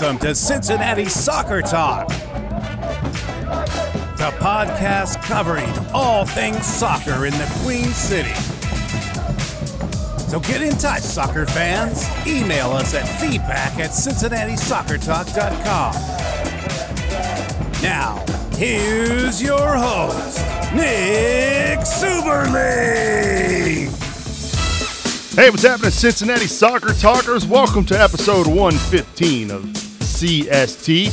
Welcome to Cincinnati Soccer Talk, the podcast covering all things soccer in the Queen City. So get in touch, soccer fans. Email us at feedback@cincinnati-soccertalk.com. Now, here's your host, Nick Suberly. Hey, what's happening, Cincinnati Soccer Talkers? Welcome to episode 115 of CST.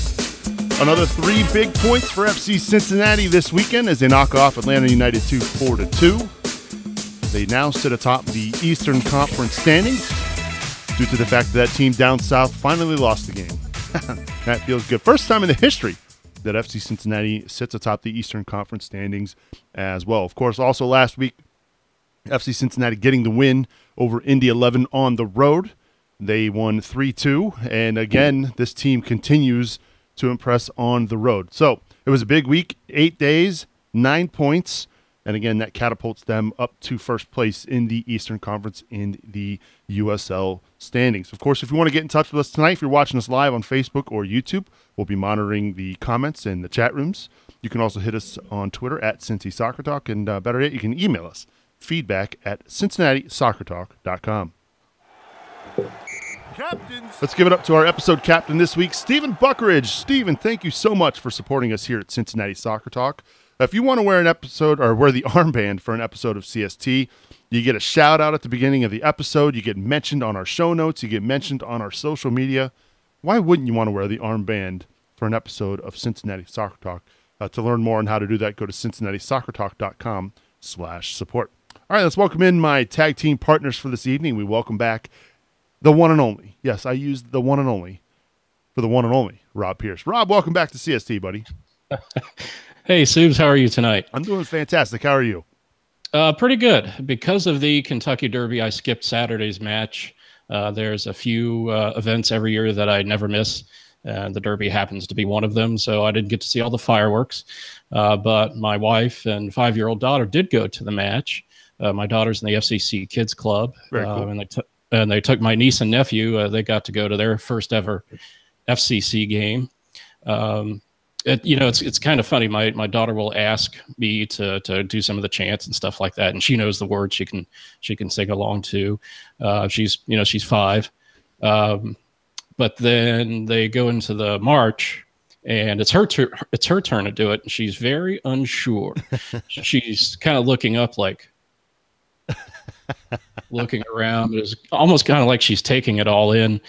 Another 3 big points for FC Cincinnati this weekend as they knock off Atlanta United 4-2. They now sit atop the Eastern Conference standings due to the fact that team down south finally lost the game. That feels good. First time in the history that FC Cincinnati sits atop the Eastern Conference standings as well. Of course, also last week, FC Cincinnati getting the win over Indy 11 on the road. They won 3-2, and again, this team continues to impress on the road. So it was a big week, 8 days, 9 points, and again, that catapults them up to first place in the Eastern Conference in the USL standings. Of course, if you want to get in touch with us tonight, if you're watching us live on Facebook or YouTube, we'll be monitoring the comments in the chat rooms. You can also hit us on Twitter at Cincy Soccer Talk, and better yet, you can email us, feedback@cincinnati-soccertalk.com. Captains. Let's give it up to our episode captain this week, Stephen Buckridge. Stephen, thank you so much for supporting us here at Cincinnati Soccer Talk. If you want to wear an episode or wear the armband for an episode of CST, you get a shout out at the beginning of the episode. You get mentioned on our show notes. You get mentioned on our social media. Why wouldn't you want to wear the armband for an episode of Cincinnati Soccer Talk? To learn more on how to do that, go to cincinnati-soccertalk.com/support. All right, let's welcome in my tag team partners for this evening. We welcome back the one and only. Yes, I used the one and only for the one and only, Rob Pierce. Rob, welcome back to CST, buddy. Hey, Subes, how are you tonight? I'm doing fantastic. How are you? Pretty good. Because of the Kentucky Derby, I skipped Saturday's match. There's a few events every year that I never miss, and the Derby happens to be one of them, so I didn't get to see all the fireworks. But my wife and 5-year-old daughter did go to the match. My daughter's in the FCC Kids Club, Very cool. and they took my niece and nephew. They got to go to their first ever FCC game. It's kind of funny. My daughter will ask me to do some of the chants and stuff like that, and she knows the words. She can sing along to. She's 5, but then they go into the march, and it's her turn to do it. And she's very unsure. She's kind of looking up, like looking around. It's almost kind of like she's taking it all in.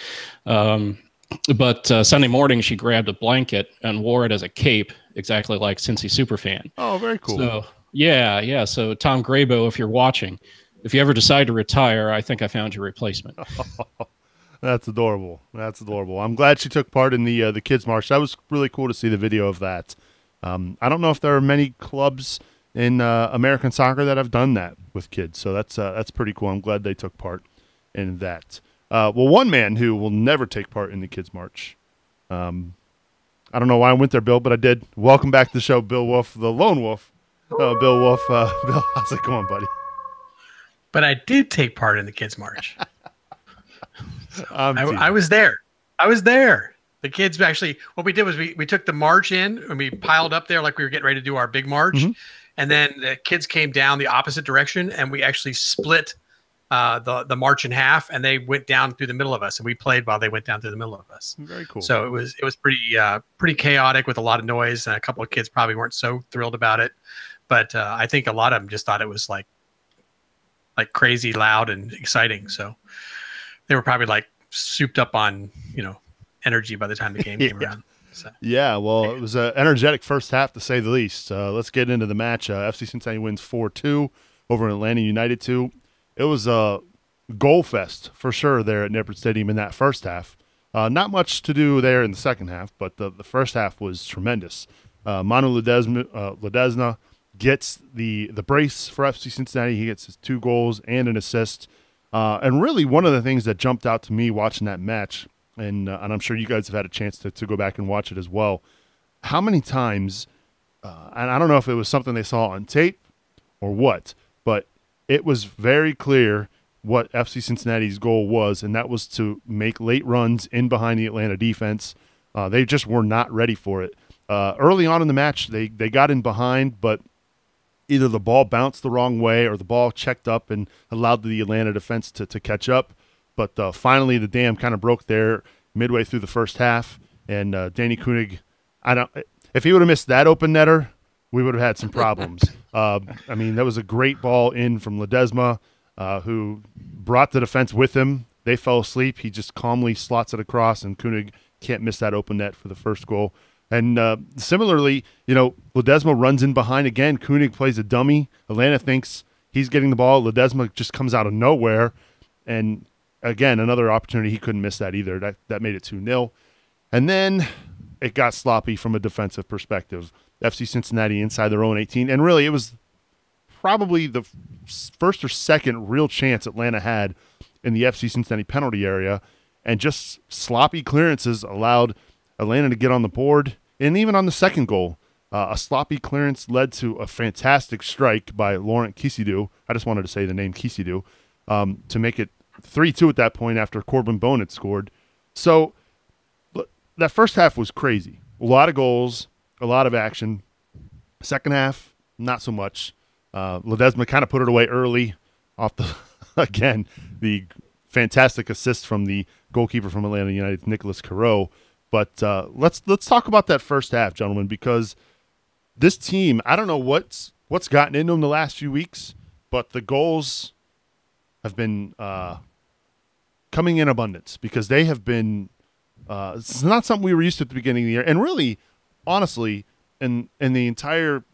But Sunday morning, she grabbed a blanket and wore it as a cape, exactly like Cincy Superfan. Oh, very cool. So, yeah. So, Tom Grabo, if you're watching, if you ever decide to retire, I think I found your replacement. That's adorable. That's adorable. I'm glad she took part in the Kids March. That was really cool to see the video of that. I don't know if there are many clubs in American soccer that have done that with kids, so that's pretty cool. I'm glad they took part in that. Well, one man who will never take part in the Kids March. I don't know why I went there, Bill, but I did. Welcome back to the show, Bill Wolf, the Lone Wolf. Bill Wolf. Bill, how's it going, buddy? But I did take part in the Kids March. I was there. The kids actually, what we did was we took the march in and we piled up there like we were getting ready to do our big march. Mm-hmm. And then the kids came down the opposite direction and we actually split the march in half, and they went down through the middle of us, and we played while they went down through the middle of us. Very cool. So it was pretty chaotic with a lot of noise, and a couple of kids probably weren't so thrilled about it, but I think a lot of them just thought it was like crazy loud and exciting. So they were probably like souped up on energy by the time the game came around. So. Yeah, well, it was an energetic first half to say the least. Let's get into the match. FC Cincinnati wins 4-2 over Atlanta United 2. It was a goal fest for sure there at Nippert Stadium in that first half. Not much to do there in the second half, but the first half was tremendous. Manu Ledesma gets the brace for FC Cincinnati. He gets his 2 goals and an assist. And really one of the things that jumped out to me watching that match, and I'm sure you guys have had a chance to go back and watch it as well, how many times, and I don't know if it was something they saw on tape or what, but it was very clear what FC Cincinnati's goal was, and that was to make late runs in behind the Atlanta defense They just were not ready for it. Early on in the match, they got in behind, but either the ball bounced the wrong way or the ball checked up and allowed the Atlanta defense to catch up. But finally, the dam kind of broke there midway through the first half, and Danny Koenig, if he would have missed that open netter, we would have had some problems. I mean, that was a great ball in from Ledesma, who brought the defense with him. They fell asleep. He just calmly slots it across, and Koenig can't miss that open net for the first goal. And similarly, Ledesma runs in behind again. Koenig plays a dummy. Atlanta thinks he's getting the ball. Ledesma just comes out of nowhere. And again, another opportunity. He couldn't miss that either. That made it 2-0. And then it got sloppy from a defensive perspective. FC Cincinnati inside their own 18. And really, it was probably the first or second real chance Atlanta had in the FC Cincinnati penalty area. And just sloppy clearances allowed Atlanta to get on the board. And even on the second goal, a sloppy clearance led to a fantastic strike by Laurent Kisidou. I just wanted to say the name Kisidou, to make it 3-2 at that point after Corbin Bone had scored. So that first half was crazy. A lot of goals, a lot of action. Second half, not so much. Ledesma kind of put it away early off the fantastic assist from the goalkeeper from Atlanta United, Nicolas Carreau. But let's talk about that first half, gentlemen, because this team, I don't know what's gotten into them the last few weeks, but the goals have been coming in abundance because they have been it's not something we were used to at the beginning of the year. And really, honestly, in the entire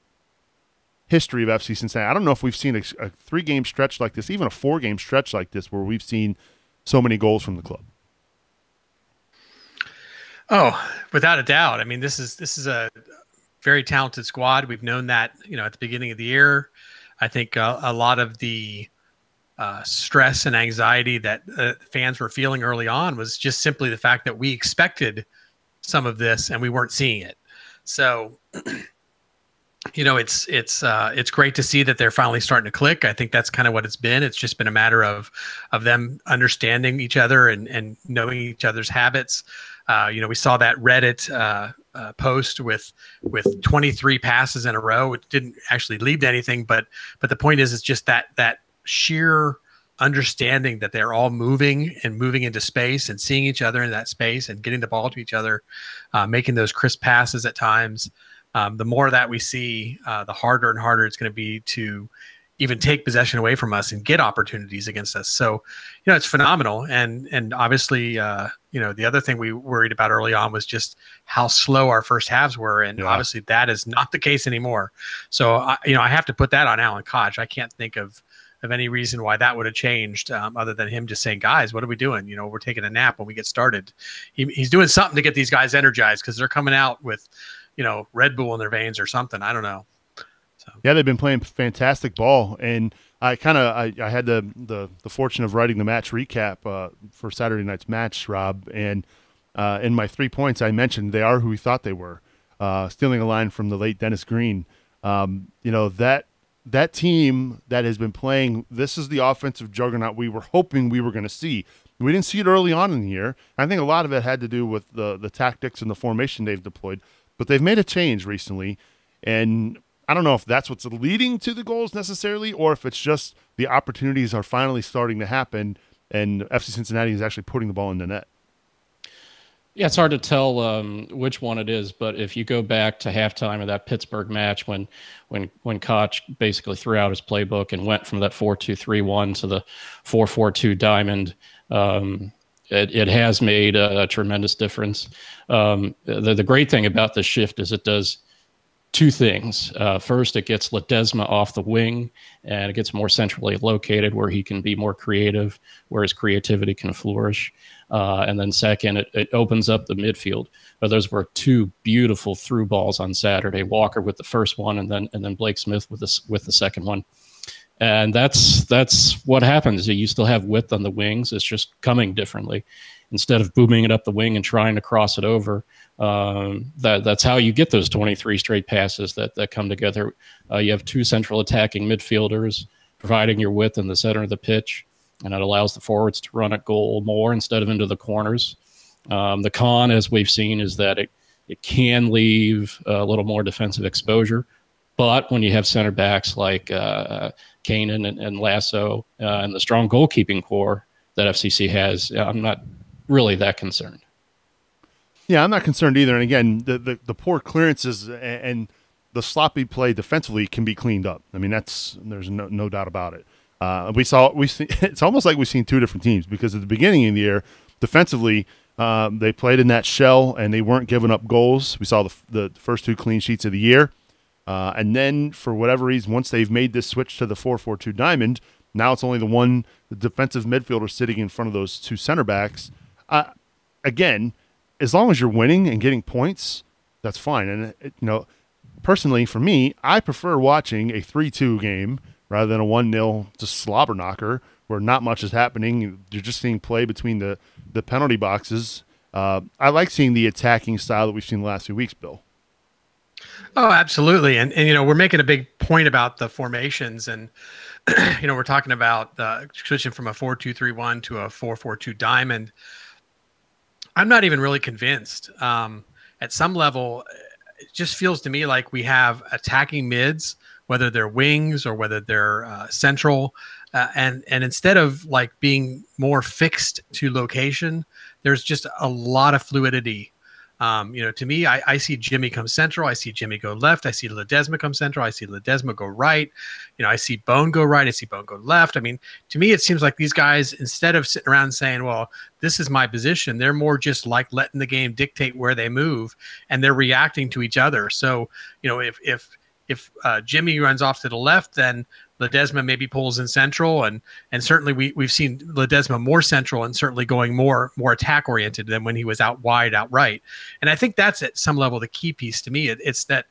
history of FC Cincinnati, I don't know if we've seen a 3-game stretch like this, even a 4-game stretch like this, where we've seen so many goals from the club. Oh, without a doubt. I mean, this is a very talented squad. We've known that, at the beginning of the year. I think a lot of the stress and anxiety that fans were feeling early on was just simply the fact that we expected some of this and we weren't seeing it. So, it's great to see that they're finally starting to click. I think that's kind of what it's been. It's just been a matter of them understanding each other and knowing each other's habits. We saw that Reddit post with 23 passes in a row. It didn't actually lead to anything, but the point is, it's just that sheer understanding that they're all moving into space and seeing each other in that space and getting the ball to each other, making those crisp passes at times. The more that we see, the harder and harder it's going to be to even take possession away from us and get opportunities against us. So, it's phenomenal. And obviously, the other thing we worried about early on was just how slow our first halves were. And obviously that is not the case anymore. So, I have to put that on Alan Koch. I can't think of any reason why that would have changed, other than him just saying, guys, what are we doing? We're taking a nap when we get started. He's doing something to get these guys energized because they're coming out with, Red Bull in their veins or something. I don't know. So. Yeah, they've been playing fantastic ball, and I had the fortune of writing the match recap for Saturday night's match, Rob, and in my 3 points I mentioned they are who we thought they were, stealing a line from the late Dennis Green. That team that has been playing, this is the offensive juggernaut we were hoping we were going to see. We didn't see it early on in the year. I think a lot of it had to do with the tactics and the formation they've deployed, but they've made a change recently, and I don't know if that's what's leading to the goals necessarily, or if it's just the opportunities are finally starting to happen and FC Cincinnati is actually putting the ball in the net. Yeah, it's hard to tell which one it is, but if you go back to halftime of that Pittsburgh match when Koch basically threw out his playbook and went from that 4-2-3-1 to the 4-4-2 diamond, it has made a tremendous difference. The great thing about this shift is it does two things. First, it gets Ledesma off the wing, and it gets more centrally located where he can be more creative, where his creativity can flourish. And then second, it opens up the midfield. Those were two beautiful through balls on Saturday. Walker with the first one, and then Blake Smith with the second one. And that's what happens. You still have width on the wings. It's just coming differently. Instead of booming it up the wing and trying to cross it over, that's how you get those 23 straight passes that come together. You have two central attacking midfielders providing your width in the center of the pitch, and it allows the forwards to run at goal more instead of into the corners. The con, as we've seen, is that it can leave a little more defensive exposure. But when you have center backs like Kanan and Lasso and the strong goalkeeping core that FCC has, I'm not really that concerned. Yeah, I'm not concerned either. And again, the poor clearances and the sloppy play defensively can be cleaned up. I mean, there's no doubt about it. It's almost like we've seen two different teams, because at the beginning of the year, defensively, they played in that shell and they weren't giving up goals. We saw the first two clean sheets of the year. And then for whatever reason, once they've made this switch to the 4-4-2 diamond, now it's only the defensive midfielder sitting in front of those two center backs. Again, as long as you're winning and getting points, that's fine. And, personally, for me, I prefer watching a 3-2 game rather than a 1-0 just slobber knocker where not much is happening. You're just seeing play between the penalty boxes. I like seeing the attacking style that we've seen the last few weeks, Bill. Oh, absolutely. And we're making a big point about the formations, and we're talking about switching from a 4-2-3-1 to a 4-4-2 diamond. I'm not even really convinced. At some level, it just feels to me like we have attacking mids, whether they're wings or whether they're central, and instead of like being more fixed to location, there's just a lot of fluidity. To me, I see Jimmy come central. I see Jimmy go left. I see Ledesma come central. I see Ledesma go right. I see Bone go right. I see Bone go left. I mean, to me, it seems like these guys, instead of sitting around saying, well, this is my position, they're more just like letting the game dictate where they move, and they're reacting to each other. So, if Jimmy runs off to the left, then Ledesma maybe pulls in central, and certainly we've seen Ledesma more central and certainly going more attack oriented than when he was out wide, out right. And I think that's at some level the key piece to me. It's that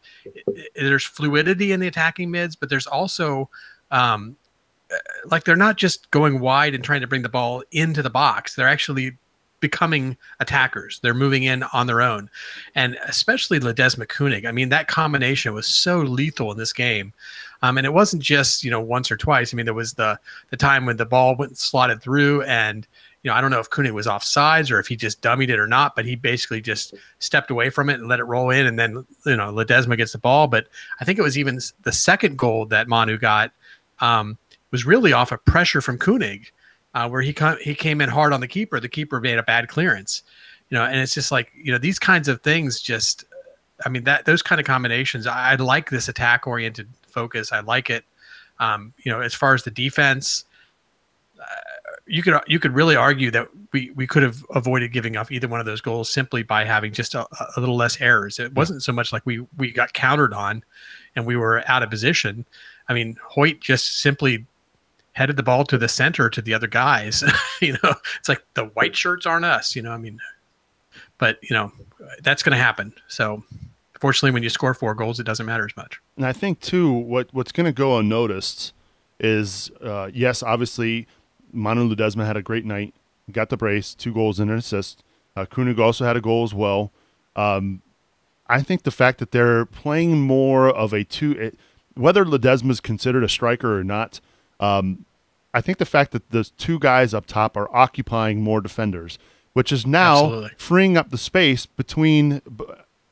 there's fluidity in the attacking mids, but there's also like they're not just going wide and trying to bring the ball into the box. They're actually becoming attackers. They're moving in on their own. And especially Ledesma Koenig. I mean, that combination was so lethal in this game. And it wasn't just, once or twice. I mean, there was the time when the ball went slotted through, and, I don't know if Koenig was offsides or if he just dummied it or not, but he basically just stepped away from it and let it roll in. And then, Ledesma gets the ball. But I think it was even the second goal that Manu got was really off of pressure from Koenig. Where he came in hard on the keeper. The keeper made a bad clearance, and it's just like, these kinds of things just, those kind of combinations, I like this attack oriented focus. I like it. As far as the defense, you could really argue that we could have avoided giving up either one of those goals simply by having just a little less errors. It wasn't so much like we got countered on and we were out of position. I mean, Hoyt just simply headed the ball to the center to the other guys. It's like the white shirts aren't us, but that's going to happen. So fortunately, when you score 4 goals, it doesn't matter as much. And I think too, what's going to go unnoticed is, yes, obviously Manu Ledesma had a great night, got the brace, 2 goals and an assist. Koenig also had a goal as well. I think the fact that they're playing more of a whether Ledesma is considered a striker or not, I think the fact that the 2 guys up top are occupying more defenders, which is now freeing up the space between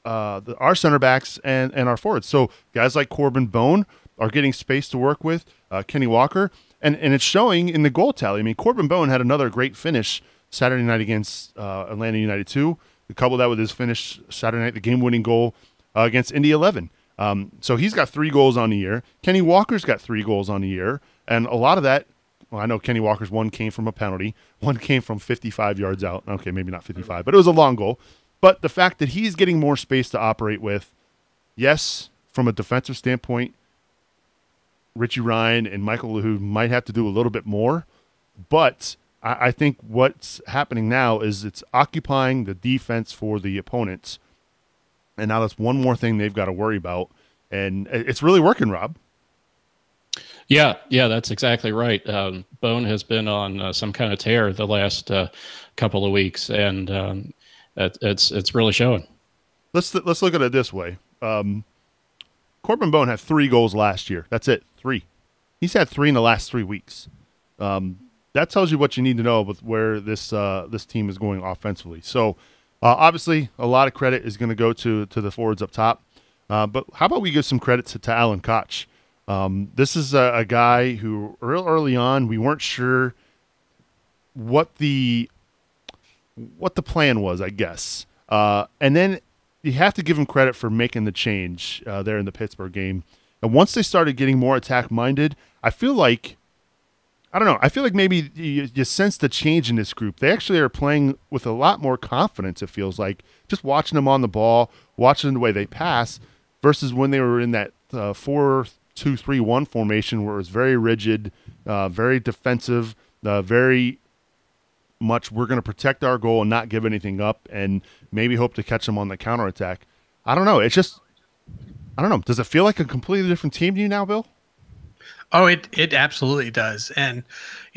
our center backs and our forwards. So guys like Corbin Bone are getting space to work with, Kenny Walker, and it's showing in the goal tally. I mean, Corbin Bone had another great finish Saturday night against Atlanta United 2. You couple that with his finish Saturday night, the game-winning goal against Indy 11. So he's got 3 goals on the year. Kenny Walker's got 3 goals on the year. And a lot of that, well, I know Kenny Walker's one came from a penalty. One came from 55 yards out. Okay, maybe not 55, but it was a long goal. But the fact that he's getting more space to operate with, yes, from a defensive standpoint, Richie Ryan and Michael Lahoud might have to do a little bit more. But I think what's happening now is it's occupying the defense for the opponents. And now that's one more thing they've got to worry about. And it's really working, Rob. Yeah, that's exactly right. Bone has been on some kind of tear the last couple of weeks, and it's really showing. Let's look at it this way. Corbin Bone had 3 goals last year. That's it, 3. He's had 3 in the last 3 weeks. That that tells you what you need to know with where this this team is going offensively. So obviously, a lot of credit is going to go to the forwards up top. But how about we give some credit to Alan Koch? This is a guy who early on we weren't sure what the plan was, I guess. And then you have to give him credit for making the change there in the Pittsburgh game. And once they started getting more attack-minded, I feel like maybe you sense the change in this group. They actually are playing with a lot more confidence, it feels like, just watching them on the ball, watching the way they pass, versus when they were in that 4-2-3-1 formation where it was very rigid, very defensive, very much we're going to protect our goal and not give anything up and maybe hope to catch them on the counterattack. I don't know. It's just, I don't know. Does it feel like a completely different team to you now, Bill? Oh, it absolutely does. And,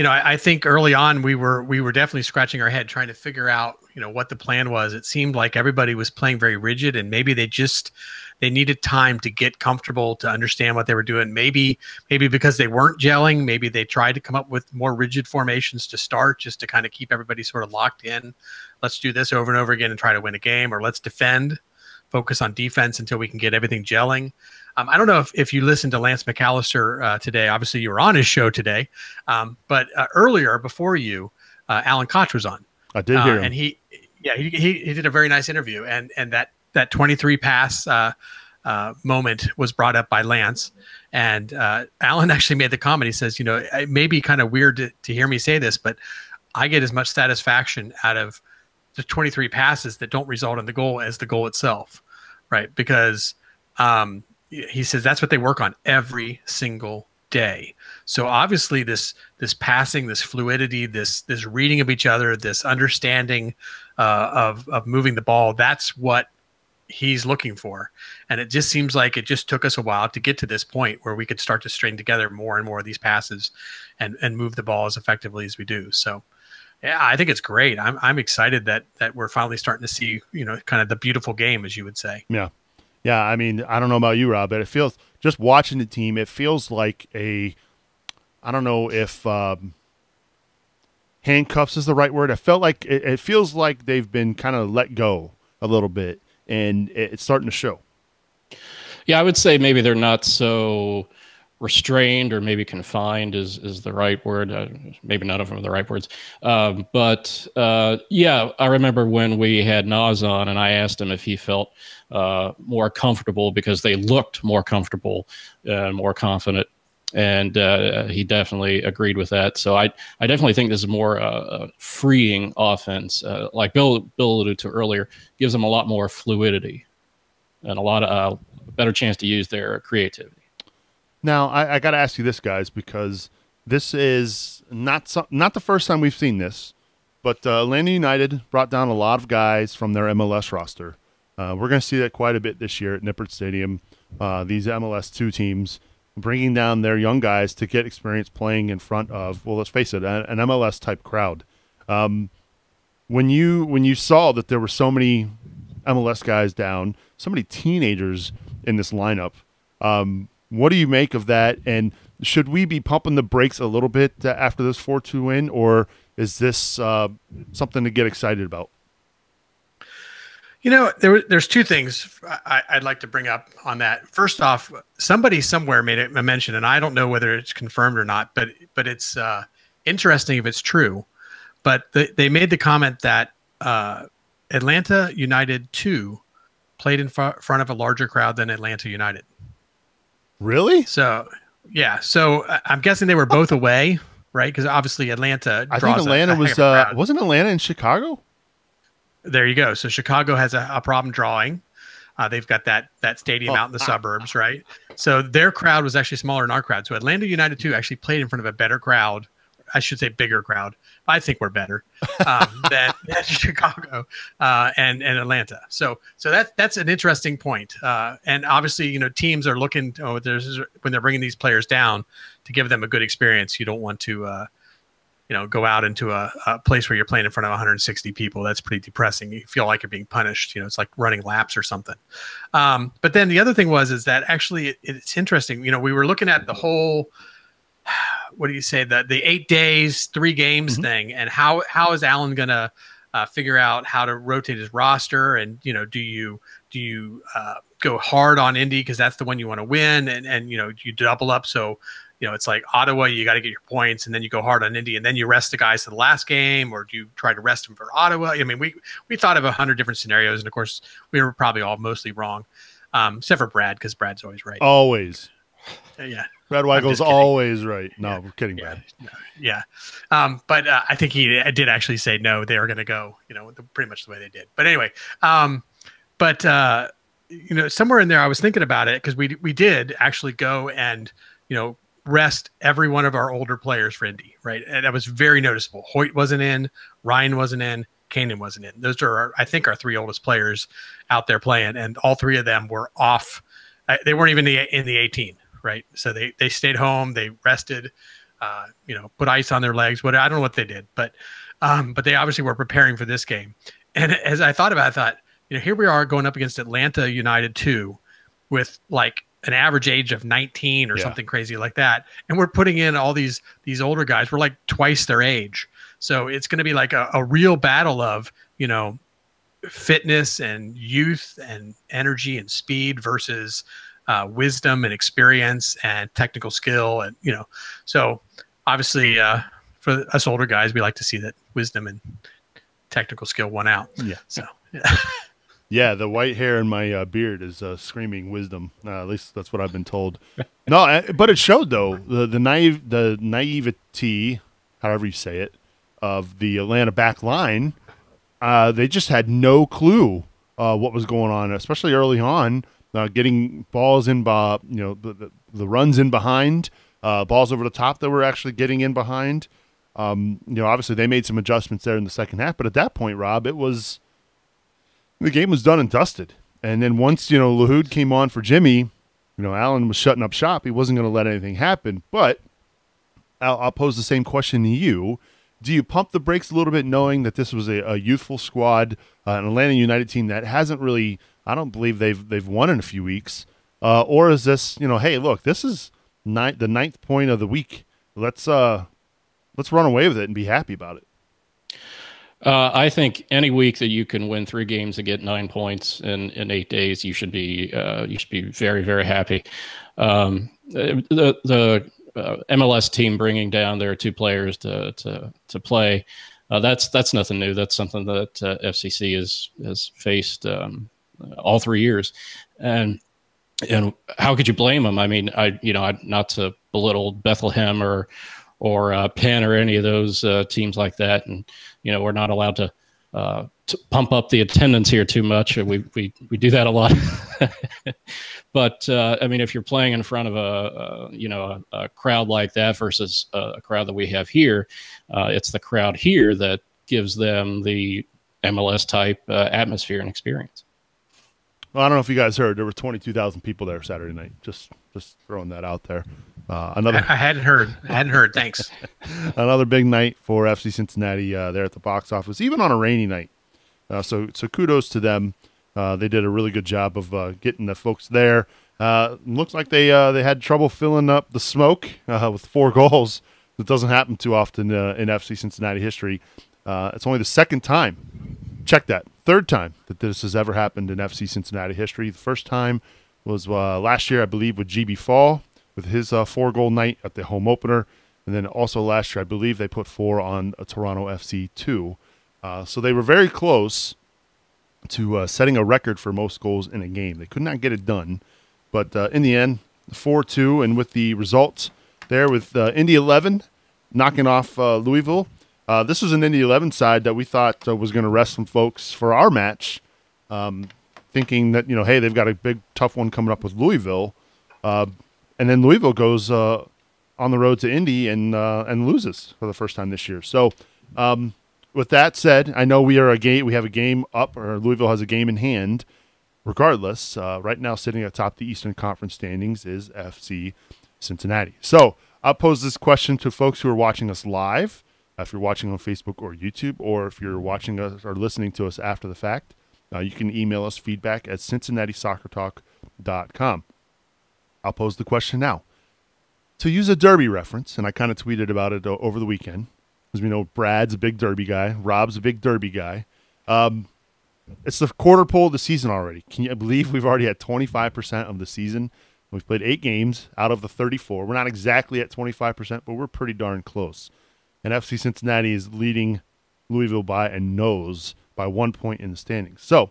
I think early on we were definitely scratching our head trying to figure out, what the plan was. It seemed like everybody was playing very rigid, and maybe they needed time to get comfortable, to understand what they were doing. Maybe because they weren't gelling, maybe they tried to come up with more rigid formations to start, just to kind of keep everybody sort of locked in. Let's do this over and over again and try to win a game, or let's focus on defense until we can get everything gelling. I don't know if you listened to Lance McAllister today. Obviously, you were on his show today, but earlier before you, Alan Koch was on. I did hear him, and he did a very nice interview, and that 23 pass moment was brought up by Lance, and Alan actually made the comment. He says, it may be kind of weird to hear me say this, but I get as much satisfaction out of the 23 passes that don't result in the goal as the goal itself, right? Because he says that's what they work on every single day. So obviously this passing, this fluidity, this reading of each other, this understanding of moving the ball, that's what he's looking for. And it just seems like it just took us a while to get to this point where we could start to string together more and more of these passes and move the ball as effectively as we do. So yeah, I think it's great. I'm excited that we're finally starting to see, kind of the beautiful game, as you would say. Yeah. Yeah, I mean, I don't know about you, Rob, but it feels, just watching the team, it feels like I don't know if handcuffs is the right word. I felt like it feels like they've been kind of let go a little bit, and it's starting to show. Yeah, I would say maybe they're not so restrained, or maybe confined is the right word. Maybe none of them are the right words. But yeah, I remember when we had Nas on and I asked him if he felt more comfortable, because they looked more comfortable and more confident. And he definitely agreed with that. So I definitely think this is more freeing offense. Like Bill alluded to earlier, gives them a lot more fluidity and a lot of better chance to use their creativity. Now, I got to ask you this, guys, because this is not the first time we've seen this, but Atlanta United brought down a lot of guys from their MLS roster. We're going to see that quite a bit this year at Nippert Stadium. These MLS 2 teams bringing down their young guys to get experience playing in front of, well, let's face it, an MLS-type crowd. When you saw that there were so many MLS guys down, so many teenagers in this lineup, what do you make of that? And should we be pumping the brakes a little bit after this 4-2 win, or is this something to get excited about? There's two things I'd like to bring up on that. First off, somebody somewhere made a mention, and I don't know whether it's confirmed or not, but it's interesting if it's true. But they made the comment that Atlanta United 2 played in front of a larger crowd than Atlanta United. Really? So, yeah. So I'm guessing they were both away, right? Because obviously Atlanta. I think Atlanta wasn't Atlanta in Chicago? There you go. So Chicago has a problem drawing. They've got that stadium out in the suburbs, right? So their crowd was actually smaller than our crowd. So Atlanta United 2 actually played in front of a better crowd. I should say bigger crowd. I think we're better than Chicago and Atlanta. So that's an interesting point. And obviously, teams are looking. When they're bringing these players down to give them a good experience. You don't want to, go out into a place where you're playing in front of 160 people. That's pretty depressing. You feel like you're being punished. It's like running laps or something. But then the other thing is that actually it's interesting. We were looking at the whole what do you say, the 8 days, 3 games thing, and how is Allen gonna figure out how to rotate his roster, and do you go hard on Indy because that's the one you want to win, and you double up, so it's like Ottawa, you got to get your points, and then you go hard on Indy, and then you rest the guys to the last game, or do you try to rest them for Ottawa? I mean, we thought of 100 different scenarios, and of course we were probably all mostly wrong, except for Brad, because Brad's always right. Always. Yeah. Brad Weigel's always right. No, we're kidding, Brad. Yeah. But I think he did actually say no, they are going to go, pretty much the way they did. But anyway, somewhere in there, I was thinking about it because we did actually go and, rest every one of our older players for Indy, right? And that was very noticeable. Hoyt wasn't in, Ryan wasn't in, Kanan wasn't in. Those are, I think, our 3 oldest players out there playing, and all 3 of them were off. They weren't even in the 18. Right. So they stayed home, they rested, put ice on their legs. I don't know what they did, but they obviously were preparing for this game. And as I thought about it, I thought, here we are going up against Atlanta United 2 with like an average age of 19 or something crazy like that. And we're putting in all these older guys. We're like twice their age. So it's going to be like a real battle of, fitness and youth and energy and speed versus wisdom and experience and technical skill. And, so obviously for us older guys, we like to see that wisdom and technical skill won out. Yeah. So, yeah, the white hair in my beard is screaming wisdom. At least that's what I've been told. No, but it showed though the naivety, however you say it, of the Atlanta back line. They just had no clue what was going on, especially early on. Getting balls in, the runs in behind, balls over the top that were actually getting in behind. Obviously they made some adjustments there in the second half, but at that point, Rob, the game was done and dusted. And then once, Lahoud came on for Jimmy, Allen was shutting up shop. He wasn't going to let anything happen. But I'll pose the same question to you. Do you pump the brakes a little bit knowing that this was a youthful squad, an Atlanta United team that hasn't really, I don't believe they've won in a few weeks, or is this, hey, look, this is the 9th point of the week. Let's run away with it and be happy about it. I think any week that you can win 3 games and get 9 points in 8 days, you should be very, very happy. The MLS team bringing down their 2 players to play, that's nothing new. That's something that FCC has faced all 3 years, and how could you blame them? I mean, not to belittle Bethlehem or Penn or any of those teams like that, and we're not allowed to pump up the attendance here too much. We do that a lot. But I mean, if you're playing in front of a crowd like that versus a crowd that we have here, it's the crowd here that gives them the MLS type atmosphere and experience. Well, I don't know if you guys heard, there were 22,000 people there Saturday night. Just throwing that out there. I hadn't heard. Thanks. Another big night for FC Cincinnati there at the box office, even on a rainy night. So kudos to them. They did a really good job of getting the folks there. Looks like they had trouble filling up the smoke with 4 goals. That doesn't happen too often in FC Cincinnati history. It's only the 2nd time. Check that. 3rd time that this has ever happened in FC Cincinnati history. The first time was last year, I believe, with GB Fall with his 4-goal night at the home opener. And then also last year, I believe they put 4 on Toronto FC 2. So they were very close to setting a record for most goals in a game. They could not get it done. But in the end, 4-2, and with the results there with Indy 11 knocking off Louisville. This was an Indy 11 side that we thought was going to rest some folks for our match, thinking that, hey, they've got a big, tough one coming up with Louisville. And then Louisville goes on the road to Indy and loses for the first time this year. So with that said, I know we have a game up, or Louisville has a game in hand. Regardless, right now sitting atop the Eastern Conference standings is FC Cincinnati. So I'll pose this question to folks who are watching us live. If you're watching on Facebook or YouTube, or if you're watching us or listening to us after the fact, you can email us feedback at cincinnati.soccertalk.com. I'll pose the question now. to use a Derby reference, and I kind of tweeted about it over the weekend, because we know Brad's a big Derby guy, Rob's a big Derby guy. It's the quarter pole of the season already. Can you believe we've already had 25% of the season? We've played 8 games out of the 34. We're not exactly at 25%, but we're pretty darn close. And FC Cincinnati is leading Louisville by a nose by 1 point in the standings. So,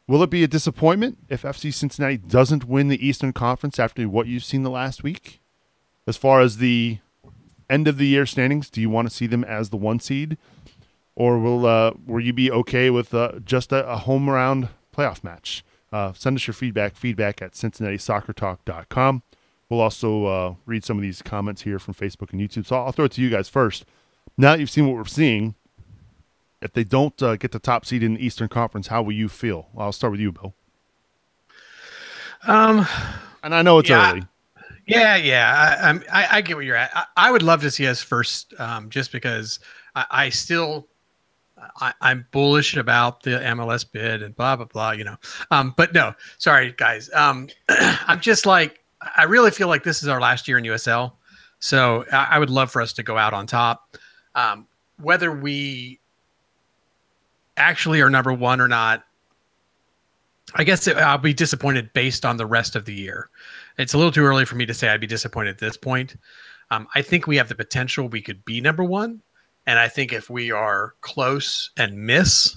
will it be a disappointment if FC Cincinnati doesn't win the Eastern Conference after what you've seen the last week? As far as the end of the year standings, do you want to see them as the 1 seed? Or will you be okay with just a home round playoff match? Send us your feedback at CincinnatiSoccerTalk.com. We'll also read some of these comments here from Facebook and YouTube. So I'll throw it to you guys first. Now that you've seen what we're seeing, if they don't get the top seed in the Eastern Conference, how will you feel? I'll start with you, Bill. And I know it's early. Yeah. I get where you're at. I would love to see us first, just because I'm bullish about the MLS bid and blah, blah, blah, but no, sorry guys. I'm just like, I really feel like this is our last year in USL. So I would love for us to go out on top. Whether we actually are number 1 or not, I guess I'll be disappointed based on the rest of the year. It's a little too early for me to say I'd be disappointed at this point. I think we have the potential we could be number 1. And I think if we are close and miss,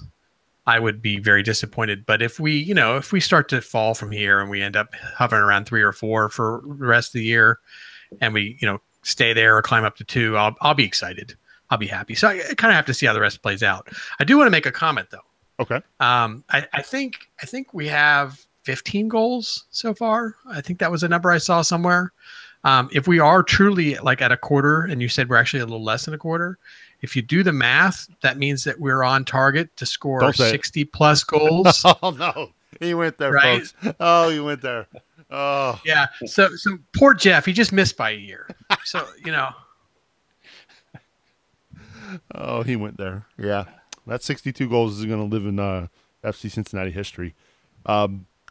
I would be very disappointed. But if we start to fall from here and we end up hovering around 3 or 4 for the rest of the year, and we, stay there or climb up to 2, I'll be excited. I'll be happy. So I kind of have to see how the rest plays out. I do want to make a comment though. Okay. I think we have 15 goals so far. I think that was a number I saw somewhere. If we are truly like at a quarter, and you said we're actually a little less than a quarter, if you do the math, that means that we're on target to score 60 plus goals. Oh no, he went there, right? Folks. Oh, he went there. Oh, yeah. So poor Jeff, he just missed by a year. So Oh, he went there. Yeah, that 62 goals is going to live in FC Cincinnati history.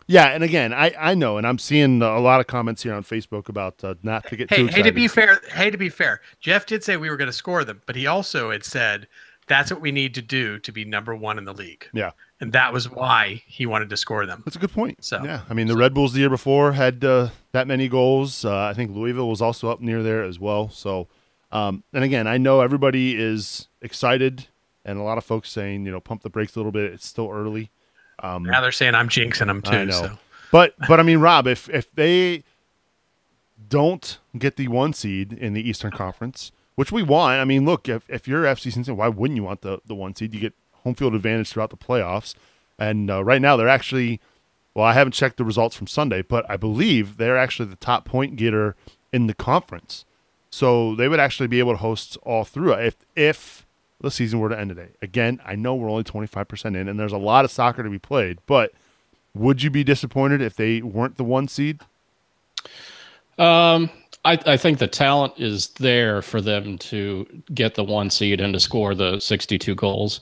Yeah, and again, I know, and I'm seeing a lot of comments here on Facebook about not to get too excited. Hey, to be fair, Jeff did say we were going to score them, but he also had said that's what we need to do to be number 1 in the league. Yeah, and that was why he wanted to score them. That's a good point. So yeah, I mean, the Red Bulls the year before had that many goals. I think Louisville was also up near there as well. So, and again, I know everybody is excited, and a lot of folks saying, pump the brakes a little bit. It's still early. Now they're saying I'm jinxing them too. I know. So. But I mean, Rob, if they don't get the 1 seed in the Eastern Conference, which we want, I mean, look, if you're FC Cincinnati, why wouldn't you want the 1 seed? You get home field advantage throughout the playoffs. And right now they're actually, well, I haven't checked the results from Sunday, but I believe they're actually the top point getter in the conference. So they would actually be able to host all through if the season were to end today. Again, I know we're only 25% in, and there's a lot of soccer to be played, but would you be disappointed if they weren't the 1 seed? I think the talent is there for them to get the 1 seed and to score the 62 goals.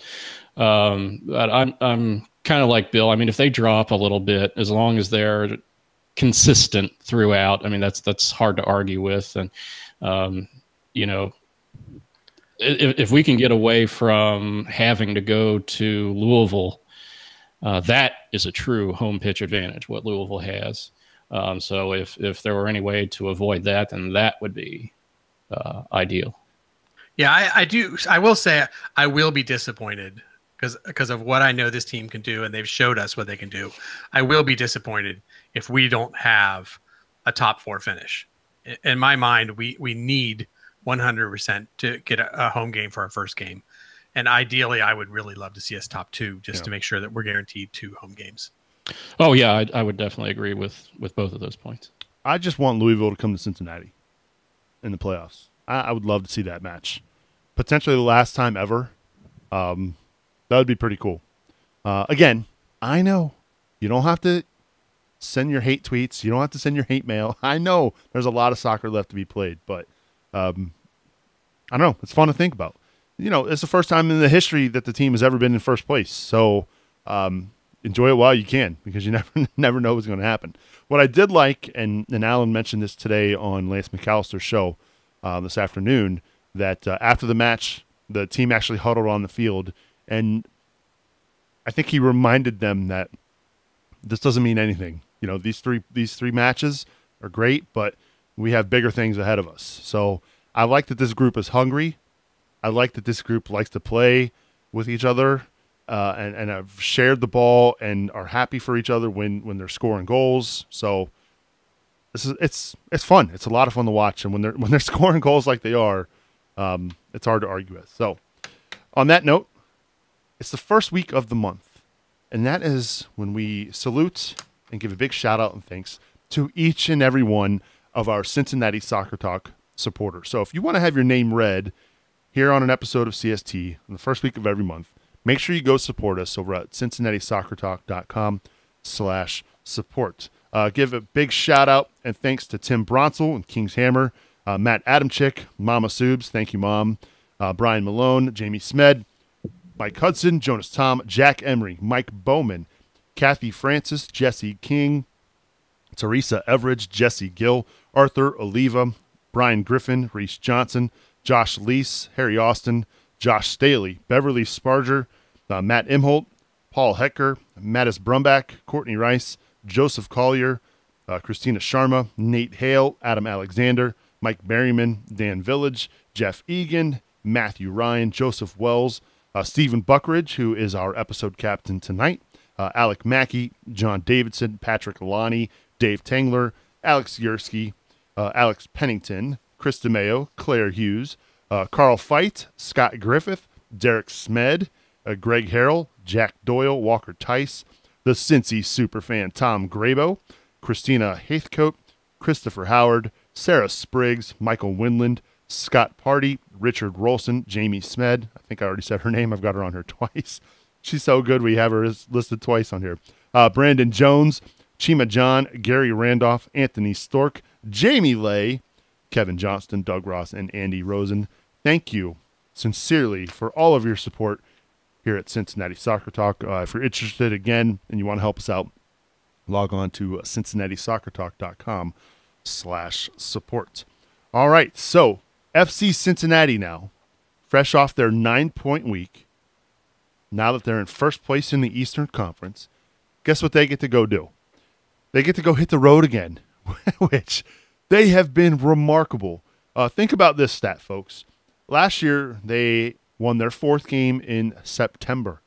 But I'm kind of like Bill. I mean, if they drop a little bit, as long as they're consistent throughout, I mean, that's hard to argue with. And, if we can get away from having to go to Louisville, that is a true home pitch advantage, what Louisville has. So if there were any way to avoid that, then that would be ideal. Yeah, I do. I will say I will be disappointed because of what I know this team can do, and they've showed us what they can do. I will be disappointed if we don't have a top 4 finish. In my mind, we need 100% to get a home game for our first game. And ideally, I would really love to see us top 2 just to make sure that we're guaranteed 2 home games. Oh, yeah, I would definitely agree with both of those points. I just want Louisville to come to Cincinnati in the playoffs. I would love to see that match. Potentially the last time ever. That would be pretty cool. Again, I know you don't have to send your hate tweets. You don't have to send your hate mail. I know there's a lot of soccer left to be played, but I don't know. It's fun to think about. It's the first time in the history that the team has ever been in first place. So enjoy it while you can, because you never know what's going to happen. What I did like, and Alan mentioned this today on Lance McAllister's show this afternoon, that after the match, the team actually huddled on the field, and I think he reminded them that this doesn't mean anything. You know, these three matches are great, but we have bigger things ahead of us. So I like that this group is hungry. I like that this group likes to play with each other, and have shared the ball and are happy for each other when they're scoring goals. So it's fun. It's a lot of fun to watch, and when they're scoring goals like they are, it's hard to argue with. So on that note, it's the first week of the month, and that is when we salute and give a big shout out and thanks to each and every one of our Cincinnati Soccer Talk supporters. So if you want to have your name read here on an episode of CST in the first week of every month, make sure you go support us over at CincinnatiSoccerTalk.com/support. Give a big shout out and thanks to Tim Bronsel and King's Hammer, Matt Adamchick, Mama Subes, thank you, Mom, Brian Malone, Jamie Smed, Mike Hudson, Jonas Tom, Jack Emery, Mike Bowman, Kathy Francis, Jesse King, Teresa Everidge, Jesse Gill, Arthur Oliva, Brian Griffin, Reese Johnson, Josh Leese, Harry Austin, Josh Staley, Beverly Sparger, Matt Imholt, Paul Hecker, Mattis Brumbach, Courtney Rice, Joseph Collier, Christina Sharma, Nate Hale, Adam Alexander, Mike Berryman, Dan Village, Jeff Egan, Matthew Ryan, Joseph Wells, Stephen Buckridge, who is our episode captain tonight, Alec Mackey, John Davidson, Patrick Lonnie, Dave Tangler, Alex Yersky, Alex Pennington, Chris DeMeo, Claire Hughes, Carl Feit, Scott Griffith, Derek Smed, Greg Harrell, Jack Doyle, Walker Tice, the Cincy superfan Tom Grabo, Christina Haithcote, Christopher Howard, Sarah Spriggs, Michael Winland, Scott Party, Richard Rolson, Jamie Smed. I think I already said her name. I've got her on here twice. She's so good. We have her listed twice on here. Brandon Jones, Chima John, Gary Randolph, Anthony Stork, Jamie Lay, Kevin Johnston, Doug Ross, and Andy Rosen. Thank you sincerely for all of your support here at Cincinnati Soccer Talk. If you're interested again and you want to help us out, log on to CincinnatiSoccerTalk.com/support. All right, so FC Cincinnati now, fresh off their 9-point week, now that they're in first place in the Eastern Conference, guess what they get to go do? They get to go hit the road again, which they have been remarkable. Think about this stat, folks. Last year, they won their 4th game in September.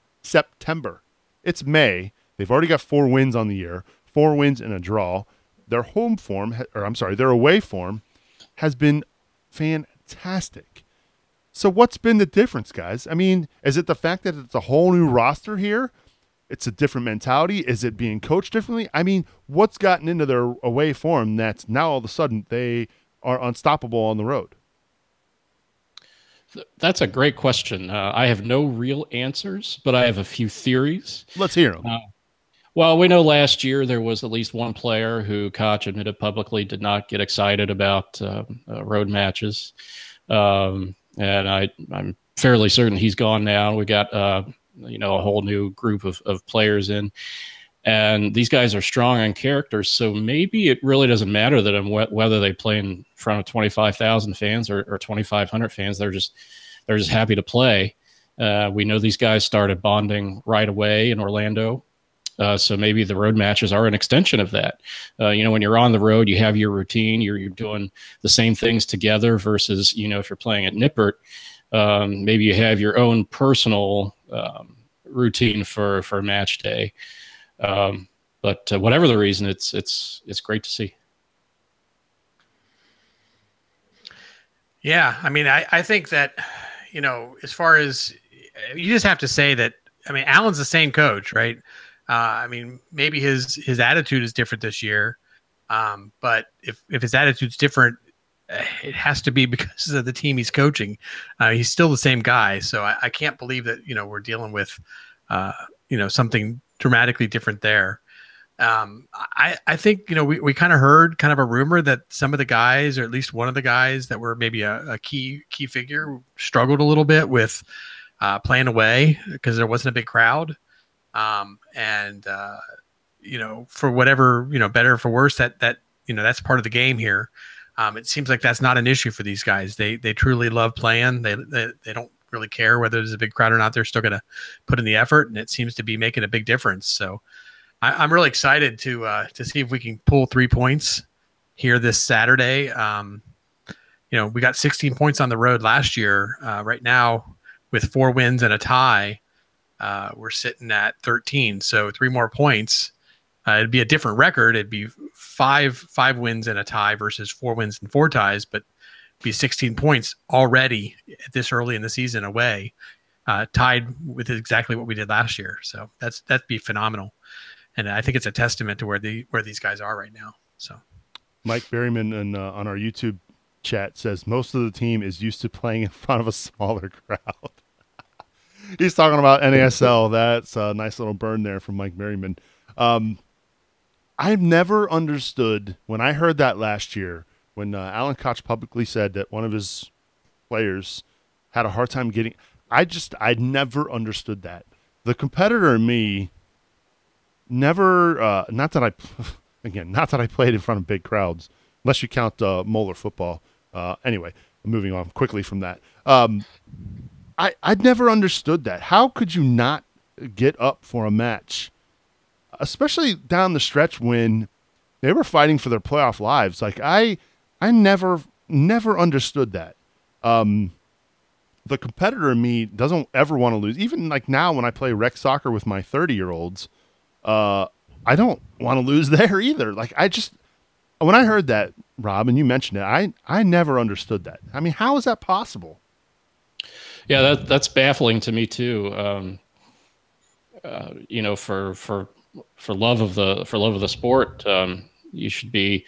It's May. They've already got 4 wins on the year, 4 wins and a draw. Their their away form has been fantastic. So what's been the difference, guys? I mean, is it the fact that it's a whole new roster here? It's a different mentality? Is it being coached differently? I mean, what's gotten into their away form that's now all of a sudden they are unstoppable on the road? That's a great question. I have no real answers, but I have a few theories. Let's hear them. Well, we know last year there was at least one player who Koch admitted publicly did not get excited about road matches. And I'm fairly certain he's gone now. We got a whole new group of players in, and these guys are strong on character. So maybe it really doesn't matter to them whether they play in front of 25,000 fans or 2,500 fans. They're just happy to play. We know these guys started bonding right away in Orlando. So maybe the road matches are an extension of that. When you're on the road, you have your routine. You're doing the same things together versus, if you're playing at Nippert, maybe you have your own personal routine for match day. But whatever the reason, it's great to see. Yeah, I mean, I think that, as far as you just have to say that, I mean, Allen's the same coach, right? I mean, maybe his attitude is different this year, but if his attitude's different, it has to be because of the team he's coaching. He's still the same guy, so I can't believe that we're dealing with something dramatically different there. I think we kind of heard kind of a rumor that some of the guys, or at least one of the guys that were maybe a key figure, struggled a little bit with playing away because there wasn't a big crowd. And for whatever, better or for worse, that that's part of the game here. It seems like that's not an issue for these guys. They truly love playing. They don't really care whether there's a big crowd or not. They're still going to put in the effort, and it seems to be making a big difference. So I'm really excited to see if we can pull 3 points here this Saturday. We got 16 points on the road last year. Right now, with 4 wins and a tie, we're sitting at 13. So 3 more points. It'd be a different record. It'd be five wins and a tie versus 4 wins and 4 ties, but it'd be 16 points already this early in the season away, tied with exactly what we did last year. So that'd be phenomenal. And I think it's a testament to where these guys are right now. So Mike Berryman on our YouTube chat says most of the team is used to playing in front of a smaller crowd. He's talking about NASL. That's a nice little burn there from Mike Berryman. I've never understood when I heard that last year when Alan Koch publicly said that one of his players had a hard time getting. I never understood that. The competitor in me never. Not that I played in front of big crowds, unless you count Moeller football. Anyway, moving on quickly from that. I'd never understood that. How could you not get up for a match, especially down the stretch when they were fighting for their playoff lives? Like I never understood that. The competitor in me doesn't ever want to lose. Even like now when I play rec soccer with my 30-year-olds, I don't want to lose there either. Like when I heard that, Rob, and you mentioned it, I never understood that. I mean, how is that possible? Yeah, that's baffling to me too. For love of the sport, you should be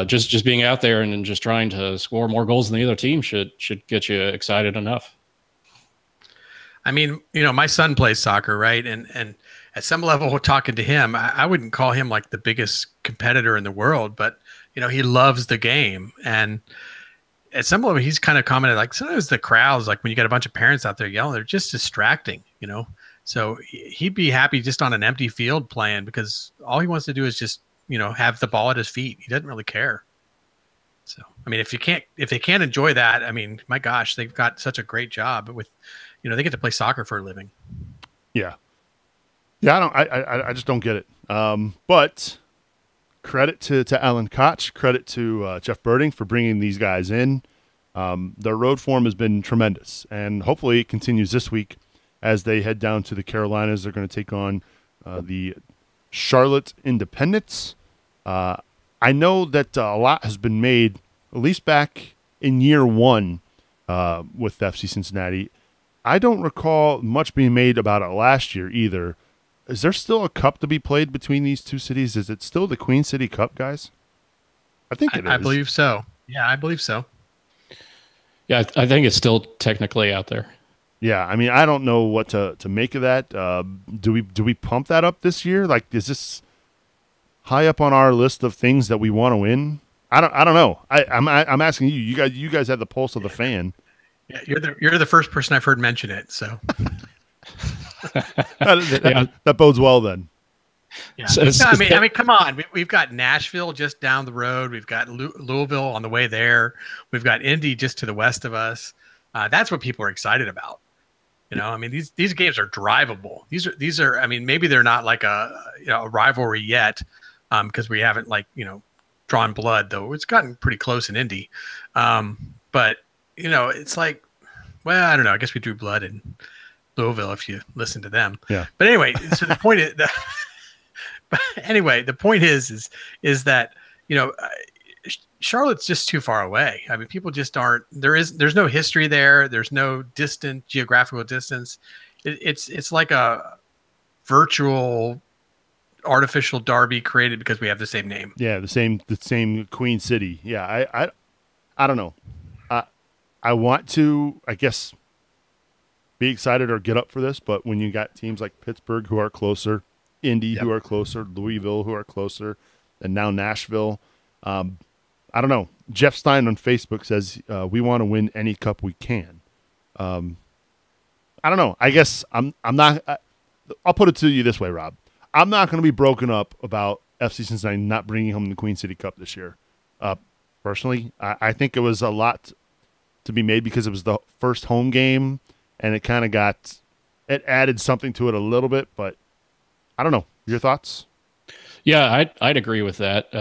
just being out there and just trying to score more goals than the other team should get you excited enough. I mean, my son plays soccer, right? And at some level, talking to him, I wouldn't call him like the biggest competitor in the world, but he loves the game. And at some level, he's kind of commented like sometimes the crowds, like when you got a bunch of parents out there yelling, they're just distracting, So he'd be happy just on an empty field playing because all he wants to do is just, have the ball at his feet. He doesn't really care. So, I mean, if they can't enjoy that, I mean, my gosh, they've got such a great job with, they get to play soccer for a living. Yeah. Yeah. I just don't get it. But credit to Alan Koch, credit to Jeff Birding for bringing these guys in. Their road form has been tremendous, and hopefully it continues this week as they head down to the Carolinas. They're going to take on the Charlotte Independents. I know that a lot has been made, at least back in year 1 with FC Cincinnati. I don't recall much being made about it last year either. Is there still a cup to be played between these two cities? Is it still the Queen City Cup, guys? I think it is. I believe so. Yeah, I believe so. Yeah, I think it's still technically out there. Yeah, I mean, I don't know what to make of that. Do we pump that up this year? Like, is this high up on our list of things that we want to win? I don't know. I'm asking you. You guys have the pulse of the fan. Yeah, you're the first person I've heard mention it. So that bodes well then. Yeah, I mean, come on. We've got Nashville just down the road. We've got Louisville on the way there. We've got Indy just to the west of us. That's what people are excited about. I mean, these games are drivable. These are. I mean, maybe they're not like a rivalry yet, because we haven't drawn blood, though. It's gotten pretty close in Indy, but it's like, well, I don't know. I guess we drew blood in Louisville if you listen to them. Yeah. But anyway, so the point is, the point is that Charlotte's just too far away. I mean, people just aren't. There's no history there. There's no distant geographical distance. It's like a virtual artificial derby created because we have the same name. Yeah, the same Queen City. Yeah, I don't know. I want to, I guess, be excited or get up for this, but when you got teams like Pittsburgh who are closer, Indy who are closer, Louisville who are closer, and now Nashville, I don't know. Jeff Stein on Facebook says we want to win any cup we can. I don't know. I guess I'm not. I'll put it to you this way, Rob. I'm not going to be broken up about FC Cincinnati not bringing home the Queen City Cup this year. Personally, I think it was a lot to be made because it was the first home game, and it kind of it added something to it a little bit, but I don't know. Your thoughts? Yeah, I'd agree with that.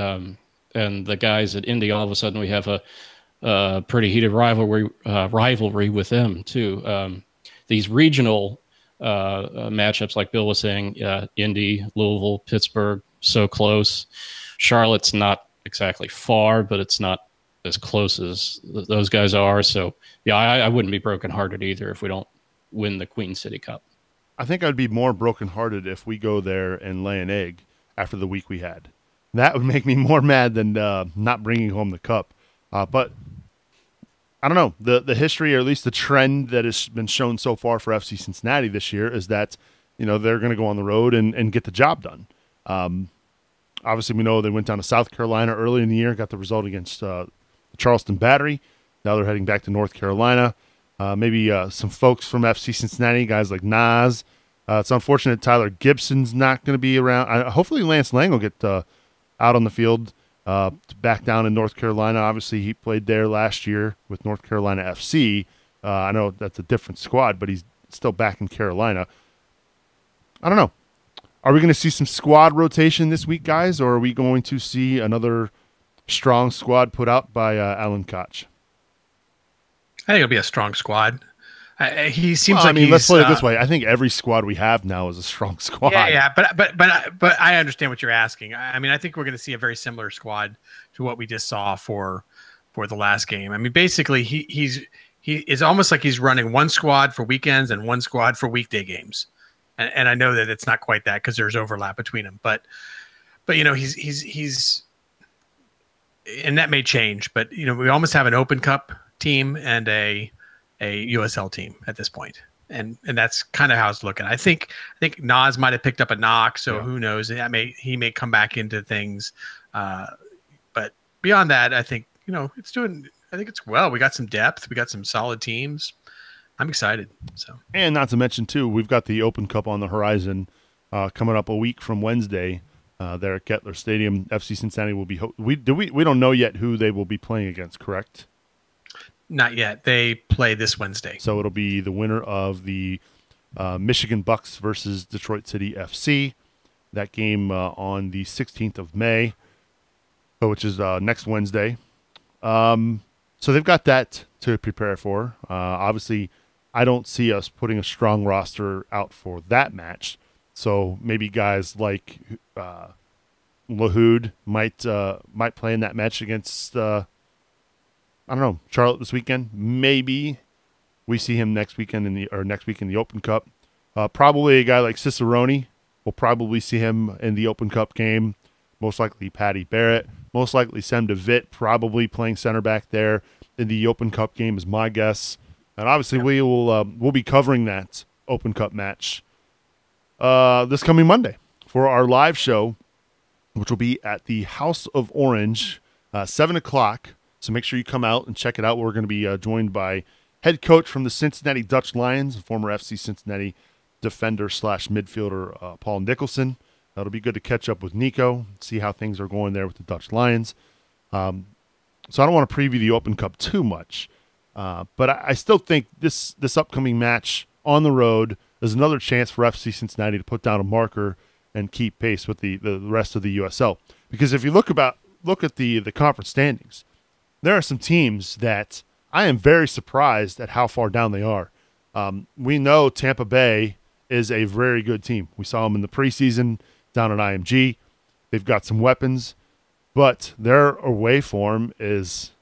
And the guys at Indy, all of a sudden we have a pretty heated rivalry with them too. These regional matchups, like Bill was saying, Indy, Louisville, Pittsburgh, so close. Charlotte's not exactly far, but it's not as close as those guys are. So yeah, I wouldn't be brokenhearted either if we don't win the Queen City Cup. I think I'd be more brokenhearted if we go there and lay an egg after the week we had. That would make me more mad than not bringing home the cup. But I don't know. The history, or at least the trend that has been shown so far for FC Cincinnati this year is that, they're going to go on the road and get the job done. Obviously, we know they went down to South Carolina early in the year, got the result against the Charleston Battery. Now they're heading back to North Carolina. Maybe some folks from FC Cincinnati, guys like Nas. It's unfortunate Tyler Gibson's not going to be around. Hopefully Lance Lang will get out on the field back down in North Carolina. Obviously, he played there last year with North Carolina FC. I know that's a different squad, but he's still back in Carolina. I don't know. Are we going to see some squad rotation this week, guys, or are we going to see another strong squad put out by Alan Koch? I think it'll be a strong squad. He seems like let's put it this way. I think every squad we have now is a strong squad. Yeah. But I understand what you're asking. I think we're going to see a very similar squad to what we just saw for the last game. I mean, basically, he is almost like he's running one squad for weekends and one squad for weekday games. And I know that it's not quite that because there's overlap between them. But he's and that may change. But we almost have an Open Cup team and a USL team at this point. And that's kind of how it's looking. I think Nas might have picked up a knock, so who knows? He may come back into things. But beyond that, I think it's well. We got some depth, we got some solid teams. I'm excited. And not to mention too, we've got the Open Cup on the horizon coming up a week from Wednesday there at Kettler Stadium. FC Cincinnati will be we don't know yet who they will be playing against, correct? Not yet. They play this Wednesday. So it'll be the winner of the Michigan Bucks versus Detroit City FC. That game on the 16th of May, which is next Wednesday. So they've got that to prepare for. Obviously, I don't see us putting a strong roster out for that match. So maybe guys like Lahoud might play in that match against I don't know, Charlotte this weekend. Maybe we see him next week in the Open Cup. Probably a guy like Cicerone. We'll probably see him in the Open Cup game. Most likely Patty Barrett. Most likely Sem DeVitt probably playing center back there in the Open Cup game is my guess. And obviously we'll be covering that Open Cup match this coming Monday for our live show, which will be at the House of Orange, 7 o'clock. So make sure you come out and check it out. We're going to be joined by head coach from the Cincinnati Dutch Lions, former FC Cincinnati defender / midfielder Paul Nicholson. It'll be good to catch up with Nico, see how things are going there with the Dutch Lions. So I don't want to preview the Open Cup too much, but I still think this upcoming match on the road is another chance for FC Cincinnati to put down a marker and keep pace with the rest of the USL. Because if you look at the conference standings, there are some teams that I am very surprised at how far down they are. We know Tampa Bay is a very good team. We saw them in the preseason down at IMG. They've got some weapons, but their away form is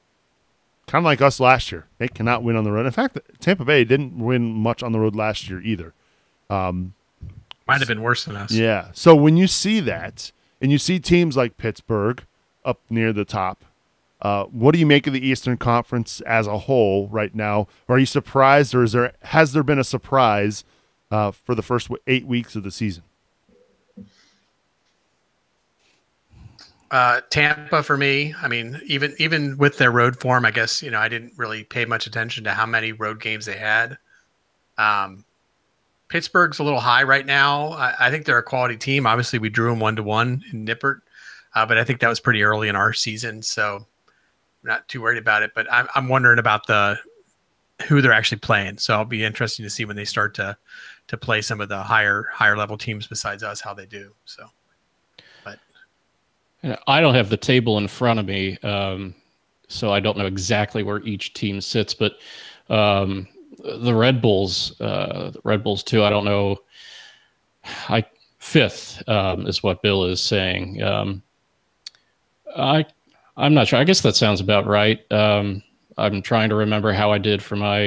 kind of like us last year. They cannot win on the road. In fact, Tampa Bay didn't win much on the road last year either. Might have been worse than us. Yeah. So when you see that, and you see teams like Pittsburgh up near the top, what do you make of the Eastern Conference as a whole right now? Are you surprised, or has there been a surprise for the first 8 weeks of the season? Tampa for me. I mean, even with their road form, I guess I didn't really pay much attention to how many road games they had. Pittsburgh's a little high right now. I think they're a quality team. Obviously, we drew them 1-1 in Nippert, but I think that was pretty early in our season, so I'm not too worried about it. But I'm wondering about who they're actually playing. So I'll be interested to see when they start to play some of the higher level teams besides us, how they do. So, but I don't have the table in front of me, so I don't know exactly where each team sits. But the Red Bulls too. I don't know. Fifth is what Bill is saying. I'm not sure. I guess that sounds about right. I'm trying to remember how I did for my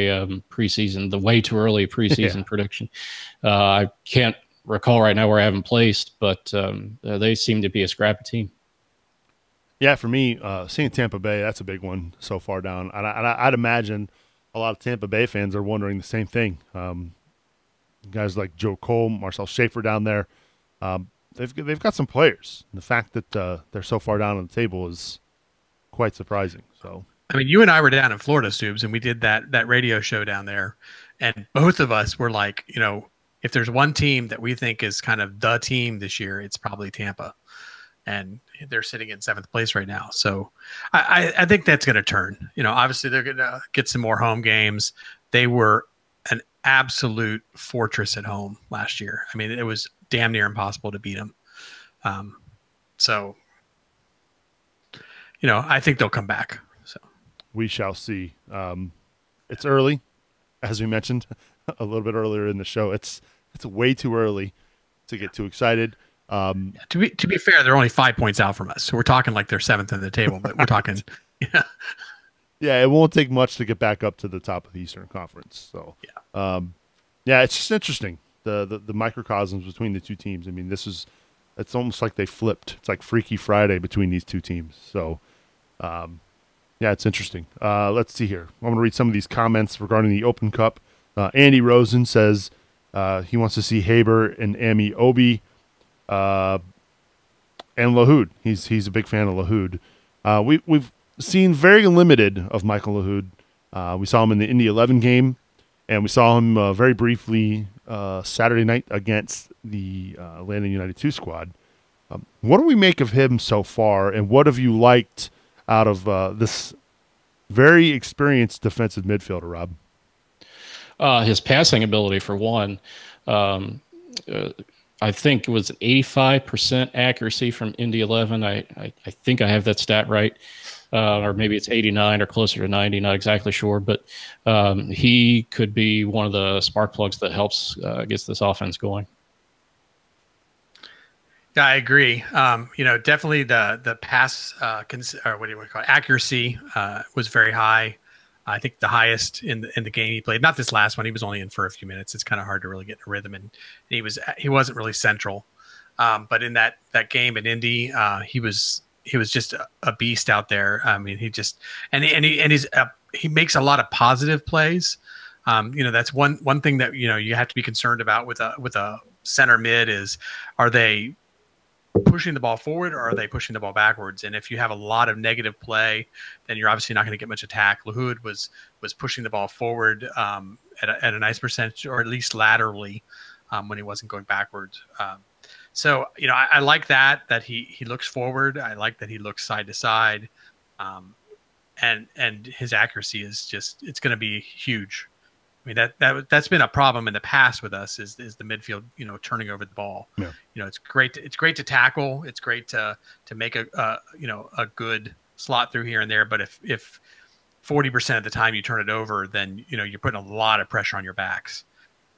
preseason, the way too early preseason prediction. I can't recall right now where I have them placed, but they seem to be a scrappy team. Yeah, for me, seeing Tampa Bay, that's a big one so far down. And I'd imagine a lot of Tampa Bay fans are wondering the same thing. Guys like Joe Cole, Marcel Schaefer down there, they've got some players. And the fact that they're so far down on the table is quite surprising. So, I mean, you and I were down in Florida, Subes, and we did that radio show down there, and both of us were like, if there's one team that we think is kind of the team this year, it's probably Tampa, and they're sitting in 7th place right now. So I think that's going to turn. Obviously they're going to get some more home games. They were an absolute fortress at home last year. I mean, it was damn near impossible to beat them. So, I think they'll come back. So we shall see. It's early, as we mentioned a little bit earlier in the show. It's way too early to get too excited. To be fair, they're only 5 points out from us, so we're talking like they're 7th in the table. But we're talking, yeah, it won't take much to get back up to the top of the Eastern Conference. So, yeah, it's just interesting the microcosms between the two teams. I mean, it's almost like they flipped. It's like Freaky Friday between these two teams. So, yeah, it's interesting. Let's see here. I'm going to read some of these comments regarding the Open Cup. Andy Rosen says he wants to see Haber and Amy Obi. And Lahoud. He's a big fan of Lahoud. We've seen very limited of Michael Lahoud. We saw him in the Indy 11 game, and we saw him very briefly Saturday night against the Atlanta United 2 squad. What do we make of him so far, and what have you liked out of this very experienced defensive midfielder, Rob? His passing ability, for one. I think it was 85% accuracy from Indy 11. I think I have that stat right. Or maybe it's 89 or closer to 90, not exactly sure. But he could be one of the spark plugs that helps gets this offense going. Yeah, I agree. Definitely the pass, or what do you want to call it, accuracy was very high. I think the highest in the game he played. Not this last one. He was only in for a few minutes. It's kind of hard to really get a rhythm, and he wasn't really central. But in that game in Indy, he was just a beast out there. I mean, he makes a lot of positive plays. That's one thing that you have to be concerned about with a center mid is, are they pushing the ball forward or are they pushing the ball backwards? And if you have a lot of negative play, then you're obviously not going to get much attack. Lahoud was pushing the ball forward at a nice percentage, or at least laterally when he wasn't going backwards. So I like that he looks forward. I like that he looks side to side, and his accuracy is it's going to be huge. I mean, that's been a problem in the past with us is the midfield, turning over the ball. Yeah. It's great to tackle. It's great to make a good slot through here and there. But if 40% of the time you turn it over, then you're putting a lot of pressure on your backs.